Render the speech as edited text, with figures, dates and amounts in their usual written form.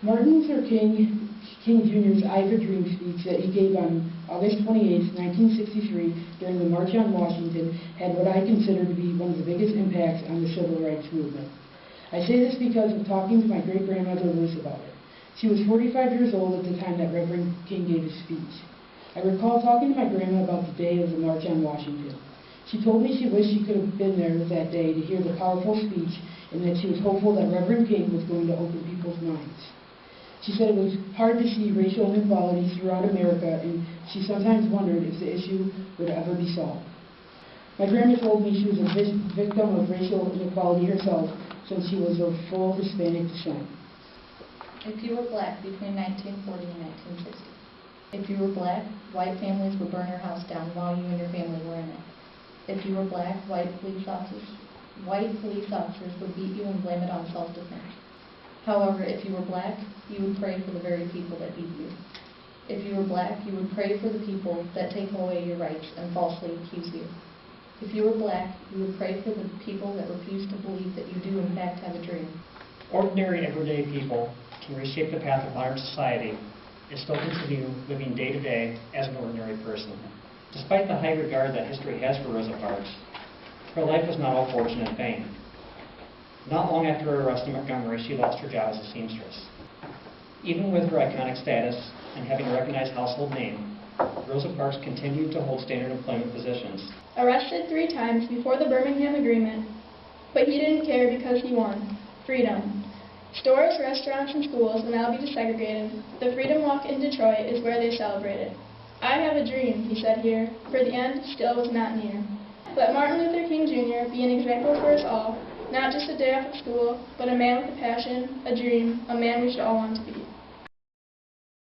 Martin Luther King Jr.'s I Have a Dream speech that he gave on August 28, 1963 during the March on Washington had what I consider to be one of the biggest impacts on the civil rights movement. I say this because of talking to my great-grandmother Ruth about it. She was 45 years old at the time that Reverend King gave his speech. I recall talking to my grandma about the day of the March on Washington. She told me she wished she could have been there that day to hear the powerful speech and that she was hopeful that Reverend King was going to open people's minds. She said it was hard to see racial inequality throughout America, and she sometimes wondered if the issue would ever be solved. My grandma told me she was a victim of racial inequality herself since she was of full Hispanic descent. If you were black between 1940 and 1960, if you were black, white families would burn your house down while you and your family were in it. If you were black, white police officers would beat you and blame it on self-defense. However, if you were black, you would pray for the very people that beat you. If you were black, you would pray for the people that take away your rights and falsely accuse you. If you were black, you would pray for the people that refuse to believe that you do in fact have a dream. Ordinary, everyday people can reshape the path of modern society and still continue living day to day as an ordinary person. Despite the high regard that history has for Rosa Parks, her life was not all fortune and fame. Not long after her arrest in Montgomery, she lost her job as a seamstress. Even with her iconic status and having a recognized household name, Rosa Parks continued to hold standard employment positions. Arrested 3 times before the Birmingham Agreement, but he didn't care because he won. Freedom. Stores, restaurants, and schools will now be desegregated. The Freedom Walk in Detroit is where they celebrate it. I have a dream, he said here, for the end still was not near. Let Martin Luther King Jr. be an example for us all, not just a day off of school, but a man with a passion, a dream, a man we should all want to be.